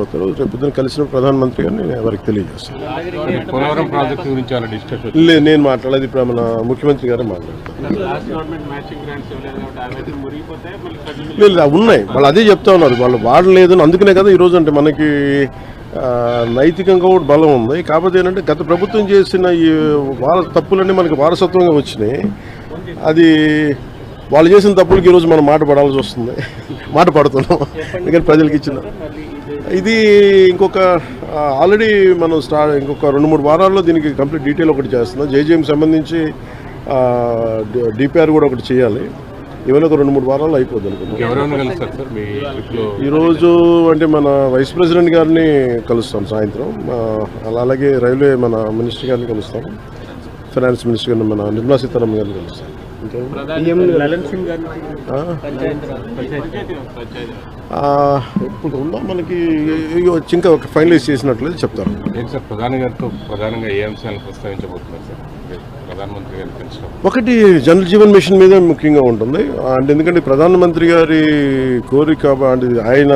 వెళ్ళిపోతారు. రేపు పొద్దున కలిసిన ప్రధానమంత్రి గారిని నేను ఎవరికి తెలియజేస్తాను. లేదు, నేను మాట్లాడేది ఇప్పుడు మన ముఖ్యమంత్రి గారే మాట్లాడతారు. లేదు, ఉన్నాయి, వాళ్ళు అదే చెప్తా ఉన్నారు, వాళ్ళు వాడలేదు. అందుకనే కదా ఈరోజు అంటే మనకి నైతికంగా కూడా బలం ఉంది. కాకపోతే ఏంటంటే గత ప్రభుత్వం చేసిన ఈ తప్పులన్నీ మనకి వారసత్వంగా వచ్చినాయి. అది వాళ్ళు చేసిన తప్పులకి ఈరోజు మనం మాట పడాల్సి వస్తుంది. మాట పడుతున్నాం ఎందుకంటే ప్రజలకు ఇచ్చిన ఇది ఇంకొక ఆల్రెడీ మనం ఇంకొక 2-3 వారాల్లో దీనికి కంప్లీట్ డీటెయిల్ ఒకటి చేస్తున్నాం. జేజేఎం సంబంధించి డిపిఆర్ కూడా ఒకటి చేయాలి. ఇవన్నీ ఒక 2-3 వారాల్లో అయిపోద్ది అనుకుంటున్నాం. ఈరోజు అంటే మన వైస్ ప్రెసిడెంట్ గారిని కలుస్తాం సాయంత్రం. అలాగే రైల్వే మన మినిస్టర్ గారిని కలుస్తాం. ఫైనాన్స్ మినిస్టర్ గారిని మన నిర్మలా సీతారామన్ గారిని కలుస్తాం. ఇప్పుడు ఉందా మనకి ఇంకా ఫైనలైజ్ చేసినట్లయితే చెప్తారు. ప్రధానంగా ఏ అంశాలను ప్రస్తావించబోతున్నారు సార్ ప్రధానమంత్రి గారు? ఒకటి జల్ జీవన్ మిషన్ మీద ముఖ్యంగా ఉంటుంది. అంటే ఎందుకంటే ప్రధానమంత్రి గారి కోరిక అంటే ఆయన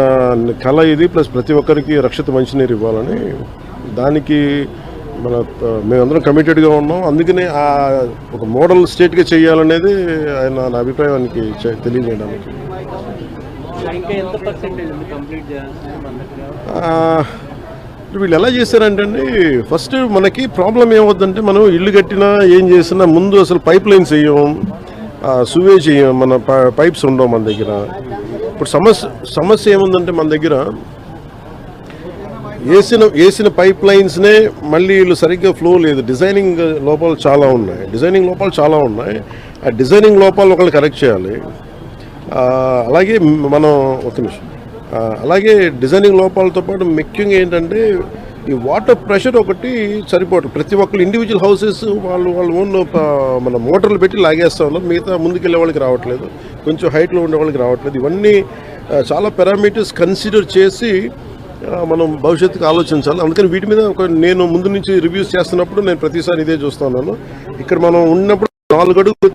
కళ ఇది, ప్లస్ ప్రతి ఒక్కరికి రక్షిత మంచినీరు ఇవ్వాలని, దానికి మేమందరం కమిటెడ్గా ఉన్నాం. అందుకనే ఒక మోడల్ స్టేట్గా చేయాలనేది ఆయన నా అభిప్రాయానికి తెలియజేయడానికి. వీళ్ళు ఎలా చేశారంటే అండి, ఫస్ట్ మనకి ప్రాబ్లం ఏమవుద్దంటే, మనం ఇల్లు కట్టినా ఏం చేసినా ముందు అసలు పైప్ లైన్స్ వేయం, సువేజ్ వేయం, మన పైప్స్ ఉండవు మన దగ్గర. ఇప్పుడు సమస్య ఏముందంటే మన దగ్గర వేసిన పైప్ లైన్స్నే మళ్ళీ వీళ్ళు సరిగ్గా ఫ్లో లేదు. డిజైనింగ్ లోపాలు చాలా ఉన్నాయి. ఆ డిజైనింగ్ లోపాలు ఒకళ్ళు కరెక్ట్ చేయాలి. అలాగే మనం ఒక నిమిషం, అలాగే డిజైనింగ్ లోపాలతో పాటు ముఖ్యంగా ఏంటంటే ఈ వాటర్ ప్రెషర్ ఒకటి సరిపోవట్లేదు. ప్రతి ఒక్కరు ఇండివిజువల్ హౌసెస్ వాళ్ళు ఓన్ మన మోటార్లు పెట్టి లాగేస్తా ఉన్నారు. మిగతా ముందుకెళ్ళే వాళ్ళకి రావట్లేదు, కొంచెం హైట్లో ఉండే వాళ్ళకి రావట్లేదు. ఇవన్నీ చాలా పారామీటర్స్ కన్సిడర్ చేసి మనం భవిష్యత్తుకు ఆలోచించాలి. అందుకని వీటి మీద నేను ముందు నుంచి రివ్యూస్ చేస్తున్నప్పుడు నేను ప్రతిసారి ఇదే చూస్తున్నాను. ఇక్కడ మనం ఉన్నప్పుడు 4 అడుగులు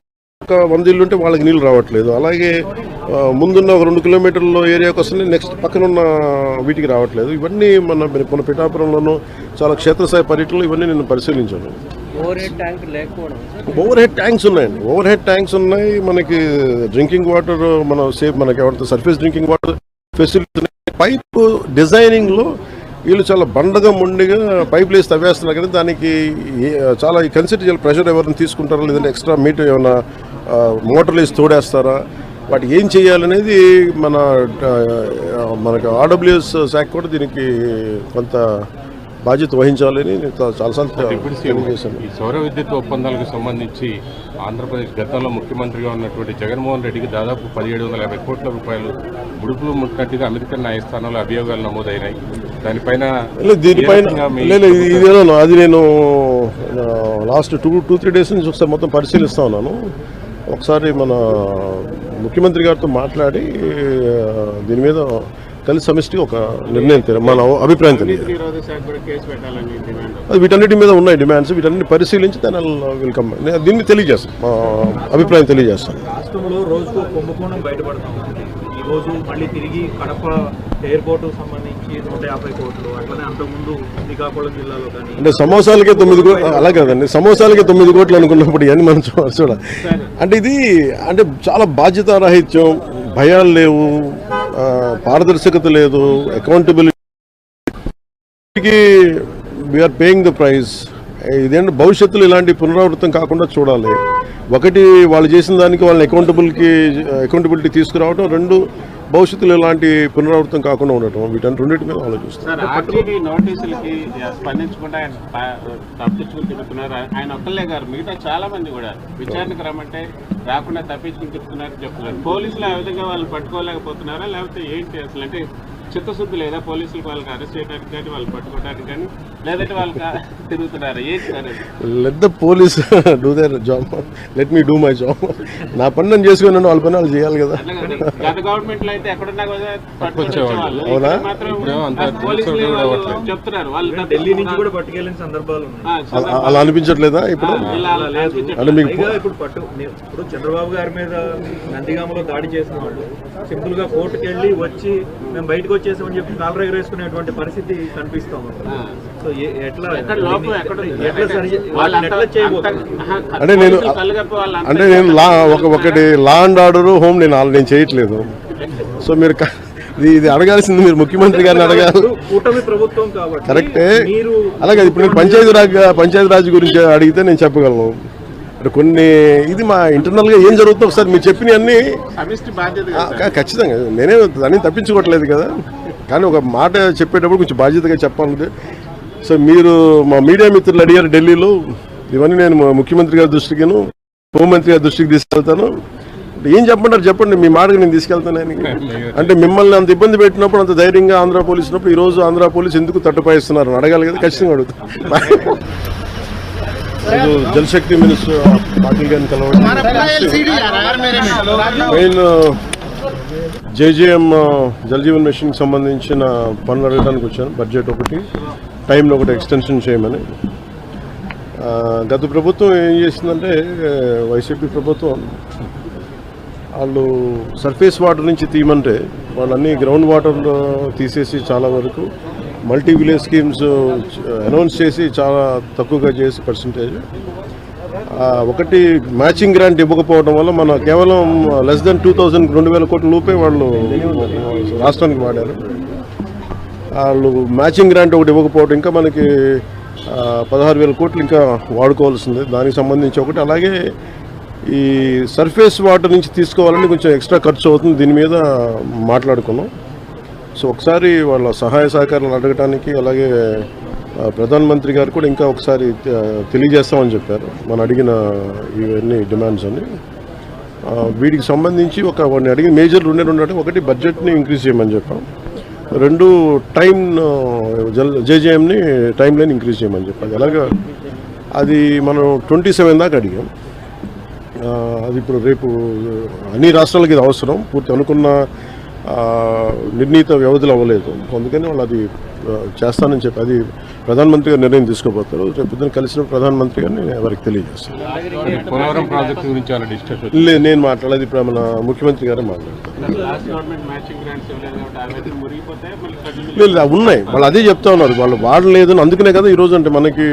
100 ఇల్లు ఉంటే వాళ్ళకి నీళ్ళు రావట్లేదు. అలాగే ముందున్న ఒక 2 కిలోమీటర్ల ఏరియాకి వస్తుంది, నెక్స్ట్ పక్కన ఉన్న వీటికి రావట్లేదు. ఇవన్నీ మన పిఠాపురంలోనూ చాలా క్షేత్రస్థాయి పర్యటనలు ఇవన్నీ నేను పరిశీలించాను. ఓవర్ హెడ్ ట్యాంక్స్ ఉన్నాయి. మనకి డ్రింకింగ్ వాటర్ మనకి ఎవరితో surface drinking water facility. Pipe డిజైనింగ్లో వీళ్ళు చాలా బండగా మొండిగా పైప్ వేసి తవ్వేస్తున్నారు. కానీ దానికి చాలా కన్సిడర్ చేయాలి. ప్రెషర్ ఎవరిని తీసుకుంటారా, లేదంటే ఎక్స్ట్రా మీటర్ ఏమైనా మోటార్లు వేసి తోడేస్తారా, వాటికి ఏం చేయాలనేది మనకు ఆర్డబ్ల్యూఎస్ శాఖ కూడా దీనికి కొంత బాధ్యత వహించాలని చాలాసార్లు తెలియజేశాను. ఈ సౌర విద్యుత్ ఒప్పందాలకు సంబంధించి ఆంధ్రప్రదేశ్ గతంలో ముఖ్యమంత్రిగా ఉన్నటువంటి జగన్మోహన్ రెడ్డికి దాదాపు 1750 కోట్ల రూపాయలు ముడుపులు ముట్టినట్టుగా అమెరికన్ న్యాయస్థానంలో అభియోగాలు నమోదైనాయి. దీనిపైన అది నేను లాస్ట్ 2-3 డేస్ నుంచి ఒకసారి మొత్తం పరిశీలిస్తా ఉన్నాను. ఒకసారి మన ముఖ్యమంత్రి గారితో మాట్లాడి దీని మీద కలిసి సమిష్టిగా ఒక నిర్ణయం మన అభిప్రాయం తెలియదు. వీటన్నిటి మీద ఉన్నాయి డిమాండ్స్. వీటన్నిటి పరిశీలించి దాని వెల్కమ్ దీన్ని తెలియజేస్తాను, మా అభిప్రాయం తెలియజేస్తాను. రాష్ట్రంలో రోజుకు కుంభకోణం బయటపడుతుంది. ఈరోజు మళ్ళీ తిరిగి కడప ఎయిర్పోర్ట్ సంబంధించి 150 కోట్లు, అట్లనే అంతకుముందు శ్రీకాకుళం జిల్లాలో కానీ అంటే సమోసాలకే 9 కోట్లు, అలా కదండి, సమోసాలకే 9 కోట్లు అనుకున్నప్పుడు ఇవన్నీ మనం చూడ అంటే ఇది అంటే చాలా బాధ్యతారాహిత్యం, భయాలు లేవు, పారదర్శకత లేదు, accountability, we're paying the price. ఇదేంటి భవిష్యత్తులో ఇలాంటి పునరావృతం కాకుండా చూడాలి. ఒకటి వాళ్ళు చేసిన దానికి వాళ్ళని అకౌంటబిలిటీ తీసుకురావడం, 2 భవిష్యత్తులో ఇలాంటి పునరావృతం కాకుండా ఉండటం, వీటన్నిటి మీద ఆలోచిస్తారు. నోటీసులకి స్పందించకుండా తప్పించుకుని తిరుగుతున్నారు. ఆయన ఒక్కళ్ళే గారు, మిగతా చాలా మంది కూడా విచారణకు రమ్మంటే రాకుండా తప్పించుకుని తిరుగుతున్నారని చెప్తున్నారు. పోలీసులు ఆ విధంగా వాళ్ళు పట్టుకోలేకపోతున్నారా, లేకపోతే ఏంటి అసలు? అంటే చిత్తశుద్ధి లేదా పోలీసులకు వాళ్ళకి అరెస్ట్ చేయడానికి కానీ వాళ్ళు పట్టుకోవడానికి కానీ, లేదంటే వాళ్ళకి తిరుగుతున్నారా? ఏంటి sir? Let the police do their job, let me do my job. నా పని నేను చేసుకున్నాను, వాళ్ళ పని వాళ్ళు చేయాలి కదా. గత గవర్నమెంట్ లో అయితే ఎక్కడున్నా చెప్తున్నారు వాళ్ళు ఢిల్లీ నుంచి కూడా పట్టుకెళ్ళిన సందర్భాలు అలా అనిపించట్లేదా ఇప్పుడు? అంటే మీకు ఇప్పుడు చంద్రబాబు గారి మీద నందిగామలో దాడి చేసిన వాళ్ళు సింపుల్ గా కోర్టుకు వెళ్ళి వచ్చి మేము బయటకు వచ్చేసామని చెప్పి కాలర్ ఎగరేసుకునేటువంటి పరిస్థితి కనిపిస్తా ఉంది. సో ఎట్లా అంటే నేను ఒకటి లా అండ్ ఆర్డర్ హోమ్ నేను చేయట్లేదు. సో మీరు ఇది అడగాల్సింది మీరు ముఖ్యమంత్రి గారిని అడగాలి. కూటమి ప్రభుత్వం కాబట్టి కరెక్టే. అలాగే ఇప్పుడు నేను పంచాయతీ రాజ్ గురించి అడిగితే నేను చెప్పగలను. అంటే కొన్ని ఇది మా ఇంటర్నల్గా ఏం జరుగుతుందో ఒకసారి మీరు చెప్పినవన్నీ ఖచ్చితంగా నేనే దాన్ని తప్పించుకోవట్లేదు కదా, కానీ ఒక మాట చెప్పేటప్పుడు కొంచెం బాధ్యతగా చెప్పాలి. సో మీరు మా మీడియా మిత్రులు అడిగారు ఢిల్లీలో, ఇవన్నీ నేను ముఖ్యమంత్రి గారి దృష్టికిను హోంమంత్రి గారి దృష్టికి తీసుకెళ్తాను. ఏం చెప్పంటారు చెప్పండి, మీ మాటకు నేను తీసుకెళ్తాను. అంటే మిమ్మల్ని అంత ఇబ్బంది పెట్టినప్పుడు, అంత ధైర్యంగా ఆంధ్ర పోలీసు ఉన్నప్పుడు ఈరోజు ఆంధ్ర పోలీసు ఎందుకు తట్టుపాయిస్తున్నారు అడగాలి కదా, ఖచ్చితంగా అడుగుతాను. జలశక్తి మినిస్టర్ పాటిల్ గారిని కలవండి. మెయిన్ జేజేఎం జలజీవన్ మిషన్కి సంబంధించిన పనులు అడగడానికి వచ్చాను. బడ్జెట్ ఒకటి, టైంలో ఒకటి ఎక్స్టెన్షన్ చేయమని. గత ప్రభుత్వం ఏం చేసిందంటే వైసీపీ ప్రభుత్వం వాళ్ళు సర్ఫేస్ వాటర్ నుంచి తీయమంటే వాళ్ళన్నీ గ్రౌండ్ వాటర్లో తీసేసి చాలా వరకు మల్టీ విలేజ్ స్కీమ్స్ అనౌన్స్ చేసి చాలా తక్కువగా చేసి పర్సంటేజ్. ఒకటి మ్యాచింగ్ గ్రాంట్ ఇవ్వకపోవడం వల్ల మన కేవలం లెస్ దెన్ 2,000 కోట్ల రూపాయ వాళ్ళు రాష్ట్రానికి వాడారు. వాళ్ళు మ్యాచింగ్ గ్రాంట్ ఒకటి ఇవ్వకపోవడం, ఇంకా మనకి 16,000 కోట్లు ఇంకా వాడుకోవాల్సింది. దానికి సంబంధించి ఒకటి. అలాగే ఈ సర్ఫేస్ వాటర్ నుంచి తీసుకోవాలని కొంచెం ఎక్స్ట్రా ఖర్చు అవుతుంది, దీని మీద మాట్లాడుకున్నాం. సో ఒకసారి వాళ్ళ సహాయ సహకారాలు అడగటానికి, అలాగే ప్రధానమంత్రి గారు కూడా ఇంకా ఒకసారి తెలియజేస్తామని చెప్పారు మనం అడిగిన ఇవన్నీ డిమాండ్స్ అని. వీటికి సంబంధించి వాడిని అడిగిన మేజర్ రెండు ఒకటి బడ్జెట్ని ఇంక్రీజ్ చేయమని చెప్పాం, రెండు టైం జేజేఎంని టైం లైన్ ఇంక్రీజ్ చేయమని చెప్పాలి. అలాగా అది మనం 27 దాకా అడిగాం. అది ఇప్పుడు రేపు అన్ని రాష్ట్రాలకి ఇది అవసరం, పూర్తి అనుకున్న నిర్ణీత వ్యవధిలో అవ్వలేదు. అందుకని వాళ్ళు అది చేస్తానని చెప్పి అది ప్రధానమంత్రి గారు నిర్ణయం తీసుకోబోతారు. రేపు పొద్దున కలిసిన ప్రధానమంత్రి గారిని వారికి తెలియజేస్తాను. లేదు, నేను మాట్లాడేది ఇప్పుడు మన ముఖ్యమంత్రి గారే మాట్లాడతారు. లేదు, ఉన్నాయి, వాళ్ళు అదే చెప్తా ఉన్నారు, వాళ్ళు వాడలేదు. అందుకనే కదా ఈరోజు అంటే మనకి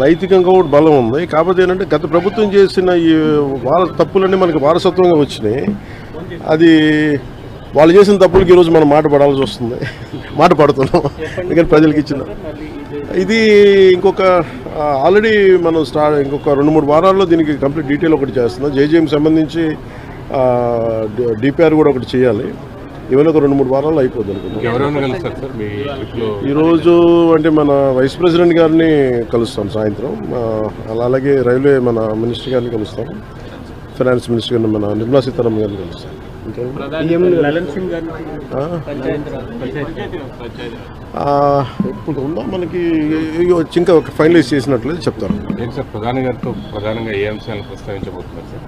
నైతికంగా కూడా బలం ఉంది. కాకపోతే ఏంటంటే గత ప్రభుత్వం చేసిన ఈ తప్పులన్నీ మనకి వారసత్వంగా వచ్చినాయి. అది వాళ్ళు చేసిన తప్పులకి ఈరోజు మనం మాట పడాల్సి వస్తుంది, మాట పడుతున్నాం. ఎందుకంటే ప్రజలకు ఇచ్చిన ఇది ఇంకొక ఆల్రెడీ మనం ఇంకొక 2-3 వారాల్లో దీనికి కంప్లీట్ డీటెయిల్ ఒకటి చేస్తున్నాం. జేజేఎం సంబంధించి డిపిఆర్ కూడా ఒకటి చేయాలి. ఇవన్నీ ఒక 2-3 వారాల్లో అయిపోద్ది అనుకుంటున్నాం. ఈరోజు అంటే మన వైస్ ప్రెసిడెంట్ గారిని కలుస్తాం సాయంత్రం. అలాగే రైల్వే మన మినిస్టర్ గారిని కలుస్తాం, ఫైనాన్స్ మినిస్టర్ గారిని మన నిర్మలా సీతారామన్ గారిని కలుస్తాం. ఇప్పుడు ఉందా మనకి ఇంకా ఫైనలైజ్ చేసినట్లయితే చెప్తారు. సార్ ప్రధాని గారితో ప్రధానంగా ఏ అంశాలను ప్రస్తావించబోతున్నారు సార్?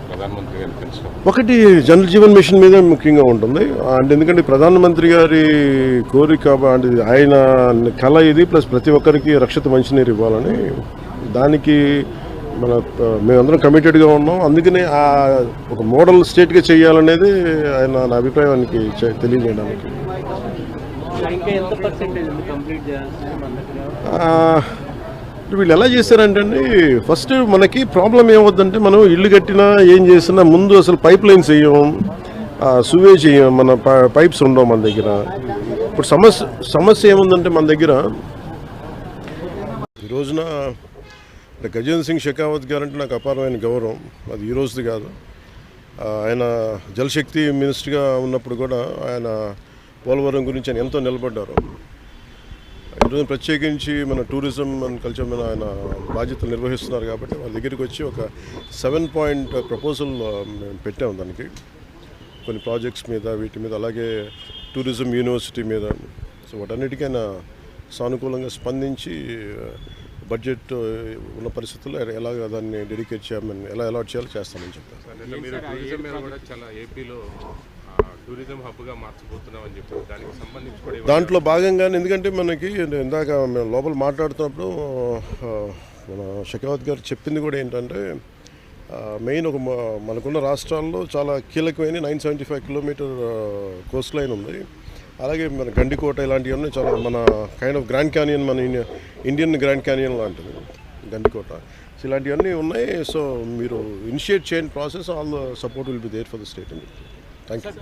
ప్రధానమంత్రి గారిని కలిసిన ఒకటి జల్ జీవన్ మిషన్ మీద ముఖ్యంగా ఉంటుంది. అంటే ఎందుకంటే ప్రధానమంత్రి గారి కోరిక, అంటే ఆయన కళ ఇది, ప్లస్ ప్రతి ఒక్కరికి రక్షిత మంచినీరు ఇవ్వాలని, దానికి మేమందరం కమిటెడ్గా ఉన్నాం. అందుకనే ఒక మోడల్ స్టేట్గా చేయాలనేది ఆయన నా అభిప్రాయానికి తెలియజేయడానికి. వీళ్ళు ఎలా చేశారంటే ఫస్ట్ మనకి ప్రాబ్లం ఏమవుద్దంటే, మనం ఇల్లు కట్టినా ఏం చేసినా ముందు అసలు పైప్ లైన్స్ వేయం, సువేజ్ వేయం, మన పైప్స్ ఉండవు మన దగ్గర. ఇప్పుడు సమస్య ఏముందంటే మన దగ్గర ఈ రోజున గజేంద్ర సింగ్ షెకావత్ గారు అంటే నాకు అపారమైన గౌరవం. అది ఈ రోజుది కాదు, ఆయన జలశక్తి మినిస్టర్గా ఉన్నప్పుడు కూడా ఆయన పోలవరం గురించి ఆయన ఎంతో నిలబడ్డారు. ఈరోజు ప్రత్యేకించి మన టూరిజం అండ్ కల్చర్ మీద ఆయన బాధ్యతలు నిర్వహిస్తున్నారు కాబట్టి వాళ్ళ దగ్గరికి వచ్చి ఒక 7-point ప్రపోజల్ మేము పెట్టాము. దానికి కొన్ని ప్రాజెక్ట్స్ మీద, వీటి మీద, అలాగే టూరిజం యూనివర్సిటీ మీద. సో వాటన్నిటికీ ఆయన సానుకూలంగా స్పందించి బడ్జెట్ ఉన్న పరిస్థితుల్లో ఎలాగ దాన్ని డెడికేట్ చేయమని, ఎలా అలాట్ చేయాలో చేస్తామని చెప్పారు. టూరిజం హబ్గా మార్చబోతున్నామని చెప్పారు. దానికి సంబంధించి దాంట్లో భాగంగానే, ఎందుకంటే మనకి ఇందాక మేము లోపల మాట్లాడుతున్నప్పుడు మన షెకావత్ గారు చెప్పింది కూడా ఏంటంటే, మెయిన్ మనకున్న రాష్ట్రాల్లో చాలా కీలకమైన 975 కిలోమీటర్ కోస్ట్ లైన్ ఉంది. అలాగే మన గండికోట ఇలాంటివన్నీ చాలా మన కైండ్ ఆఫ్ గ్రాండ్ క్యానియన్, మన ఇండియన్ గ్రాండ్ క్యానియన్ లాంటిది గండికోట. సో ఇలాంటివన్నీ ఉన్నాయి. సో మీరు ఇనిషియేట్ చేయండి process. All the support will be there for the state. Thank you.